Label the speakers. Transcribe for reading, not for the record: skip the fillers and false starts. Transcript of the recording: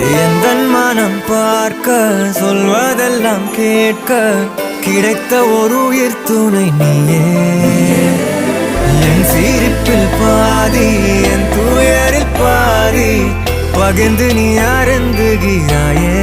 Speaker 1: எந்தன் மனம் பார்க்க சொல்வதெல்லாம் கேட்க கிடைத்த ஒரு உயிர் துணை நீயே. என் சிரிப்பில் பாதி என் துயரில் பாதி பகிர்ந்து நீ அருந்துகிறாயே.